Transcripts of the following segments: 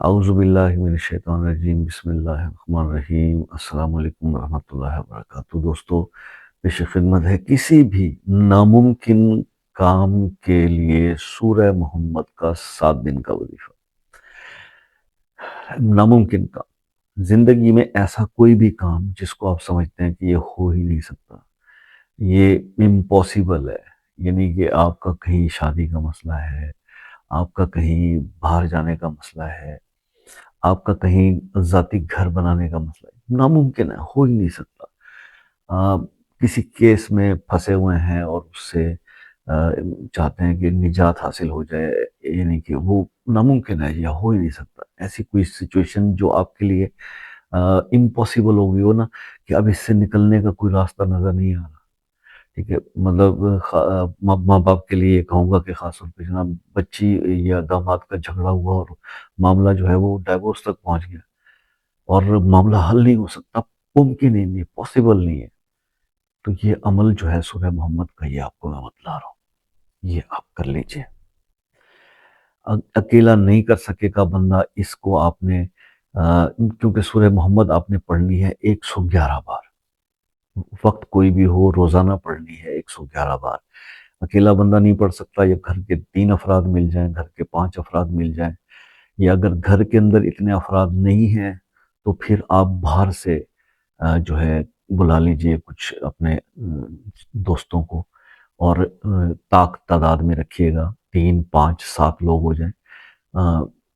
اعوذ باللہ من الشیطان الرجیم، بسم اللہ الرحمن الرحیم۔ السلام علیکم ورحمۃ اللہ وبرکاتہ۔ دوستو، پیش خدمت ہے کسی بھی ناممکن کام کے لیے سورہ محمد کا 7 دن کا وظیفہ۔ ناممکن کام، زندگی میں ایسا کوئی بھی کام جس کو آپ سمجھتے ہیں کہ یہ ہو ہی نہیں سکتا، یہ امپاسبل ہے، یعنی کہ آپ کا کہیں شادی کا مسئلہ ہے، آپ کا کہیں باہر جانے کا مسئلہ ہے، آپ کا کہیں ذاتی گھر بنانے کا مسئلہ ہے، ناممکن ہے، ہو ہی نہیں سکتا۔ آپ کسی کیس میں پھنسے ہوئے ہیں اور اس سے چاہتے ہیں کہ نجات حاصل ہو جائے، یعنی کہ وہ ناممکن ہے یا ہو ہی نہیں سکتا۔ ایسی کوئی سچویشن جو آپ کے لیے امپاسبل ہو گئی ہو نا، کہ اب اس سے نکلنے کا کوئی راستہ نظر نہیں آ رہا، ٹھیک ہے، مطلب ماں باپ کے لیے کہوں گا کہ خاص طور پہ جناب بچی یا داماد کا جھگڑا ہوا اور معاملہ جو ہے وہ ڈائیورس تک پہنچ گیا اور معاملہ حل نہیں ہو سکتا، ممکن ہی نہیں، پاسبل نہیں ہے، تو یہ عمل جو ہے سورہ محمد کا، یہ آپ کو میں بتلا رہا ہوں، یہ آپ کر لیجئے۔ اکیلا نہیں کر سکے گا بندہ اس کو، آپ نے کیونکہ سورہ محمد آپ نے پڑھنی ہے 111 بار، وقت کوئی بھی ہو، روزانہ پڑھنی ہے 111 بار۔ اکیلا بندہ نہیں پڑھ سکتا، یا گھر کے 3 افراد مل جائیں، گھر کے 5 افراد مل جائیں، یا اگر گھر کے اندر اتنے افراد نہیں ہیں تو پھر آپ باہر سے جو ہے بلا لیجئے کچھ اپنے دوستوں کو، اور تعداد میں رکھیے گا، 3 5 7 لوگ ہو جائیں،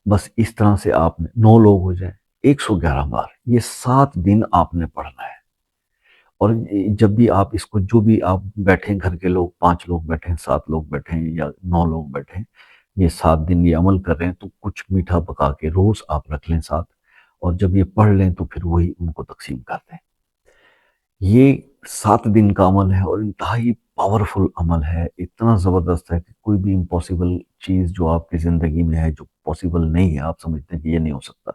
بس اس طرح سے آپ نے 9 لوگ ہو جائیں، 111 بار، یہ 7 دن آپ نے پڑھنا ہے۔ اور جب بھی آپ اس کو، جو بھی آپ بیٹھیں، گھر کے لوگ 5 لوگ بیٹھیں، 7 لوگ بیٹھیں یا 9 لوگ بیٹھیں، یہ 7 دن یہ عمل کر رہے ہیں تو کچھ میٹھا پکا کے روز آپ رکھ لیں ساتھ، اور جب یہ پڑھ لیں تو پھر وہی ان کو تقسیم کر دیں۔ یہ 7 دن کا عمل ہے اور انتہائی پاورفل عمل ہے، اتنا زبردست ہے کہ کوئی بھی امپاسبل چیز جو آپ کی زندگی میں ہے، جو پاسبل نہیں ہے، آپ سمجھتے ہیں کہ یہ نہیں ہو سکتا،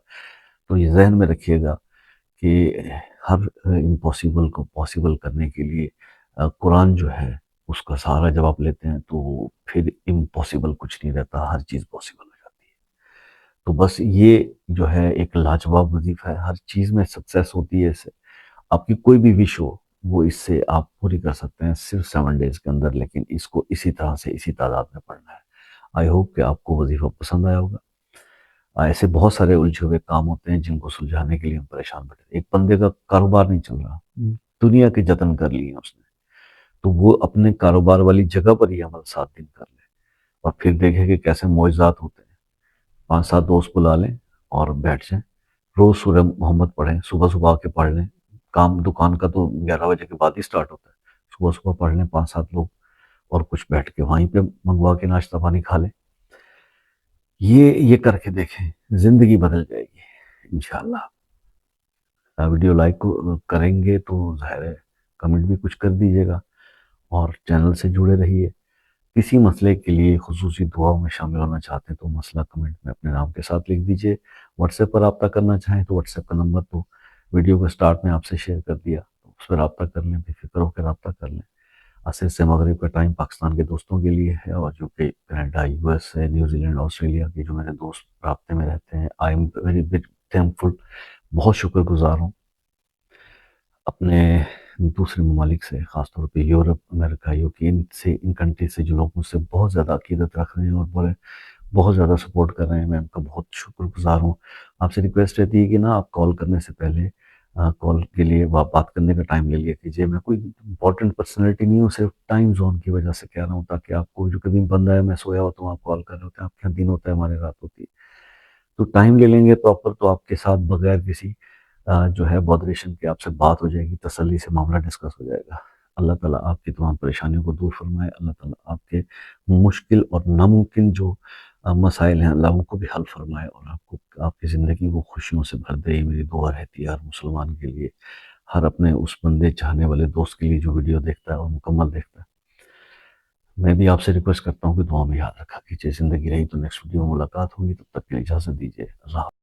تو یہ ذہن میں رکھیے گا کہ ہر امپاسبل کو پاسبل کرنے کے لیے قرآن جو ہے اس کا سہارا جب آپ لیتے ہیں تو پھر امپاسبل کچھ نہیں رہتا، ہر چیز پاسبل ہو جاتی ہے۔ تو بس یہ جو ہے ایک لاجواب وظیفہ ہے، ہر چیز میں سکسیس ہوتی ہے اس سے، آپ کی کوئی بھی وش ہو وہ اس سے آپ پوری کر سکتے ہیں صرف 7 ڈیز کے اندر، لیکن اس کو اسی طرح سے اسی تعداد میں پڑھنا ہے۔ آئی ہوپ کہ آپ کو وظیفہ پسند آیا ہوگا۔ ایسے بہت سارے الجھے ہوئے کام ہوتے ہیں جن کو سلجھانے کے لیے ہم پریشان بیٹھے ہیں۔ ایک بندے کا کاروبار نہیں چل رہا، دنیا کے جتن کر لیے اس نے، تو وہ اپنے کاروبار والی جگہ پر ہی عمل 7 دن کر لے، اور پھر دیکھیں کہ کیسے معجزات ہوتے ہیں۔ 5 7 دوست بلا لیں اور بیٹھ جائیں، روز سورہ محمد پڑھیں، صبح صبح آ کے پڑھ لیں، کام دکان کا تو 11 بجے کے بعد ہی سٹارٹ ہوتا ہے، صبح صبح پڑھ لیں 5 7 لوگ، اور کچھ بیٹھ کے وہیں پہ منگوا کے ناشتہ پانی کھا لیں۔ یہ کر کے دیکھیں، زندگی بدل جائے گی انشاءاللہ۔ ویڈیو لائک کریں گے تو ظاہر ہے کمنٹ بھی کچھ کر دیجیے گا، اور چینل سے جڑے رہیے۔ کسی مسئلے کے لیے خصوصی دعاؤں میں شامل ہونا چاہتے ہیں تو مسئلہ کمنٹ میں اپنے نام کے ساتھ لکھ دیجیے۔ واٹس ایپ پر رابطہ کرنا چاہیں تو واٹس ایپ کا نمبر تو ویڈیو کے سٹارٹ میں آپ سے شیئر کر دیا، اس پہ رابطہ کر لیں، بے فکر ہو کے رابطہ کر لیں۔ عصر سے مغرب کا ٹائم پاکستان کے دوستوں کے لیے ہے، اور جو کہ Canada, U S A, New Zealand, Australia کے جو میرے دوست رابطے میں رہتے ہیں، آئی ایم ویری تھینکفل، بہت شکر گزار ہوں اپنے دوسرے ممالک سے، خاص طور پہ Europe, America, UK, in country سے جو لوگ مجھ سے بہت زیادہ عقیدت رکھ رہے ہیں اور بہت زیادہ سپورٹ کر رہے ہیں، میں ان کا بہت شکر گزار ہوں۔ آپ سے ریکویسٹ رہتی ہے کہ نا آپ کال کرنے سے پہلے کال کے لیے بات کرنے کا ٹائم لے لیا کیجیے۔ میں کوئی امپورٹنٹ پرسنالٹی نہیں ہوں، صرف ٹائم زون کی وجہ سے کہہ رہا ہوں، تاکہ آپ کو جو کبھی بندہ ہے میں سویا ہوتا ہوں آپ کال کر رہے ہوتے ہیں، آپ کے یہاں دن ہوتا ہے ہمارے رات ہوتی ہے، تو ٹائم لے لیں گے پراپر، تو آپ کے ساتھ بغیر کسی جو ہے بودریشن کے آپ سے بات ہو جائے گی، تسلی سے معاملہ ڈسکس ہو جائے گا۔ اللہ تعالیٰ آپ کی تمام پریشانیوں کو دور فرمائے، اللہ تعالیٰ آپ کے مشکل اور ناممکن جو مسائل ہیں اللہ ان کو بھی حل فرمائے، اور آپ کی زندگی کو خوشیوں سے بھر دے۔ یہ میری دعا رہتی ہے ہر مسلمان کے لیے، ہر اپنے اس بندے چاہنے والے دوست کے لیے جو ویڈیو دیکھتا ہے اور مکمل دیکھتا ہے۔ میں بھی آپ سے ریکویسٹ کرتا ہوں کہ دعا میں یاد رکھا کیجیے۔ زندگی رہی تو نیکسٹ ویڈیو میں ملاقات ہوگی، تب تک کے لیے اجازت دیجیے، اللہ حافظ۔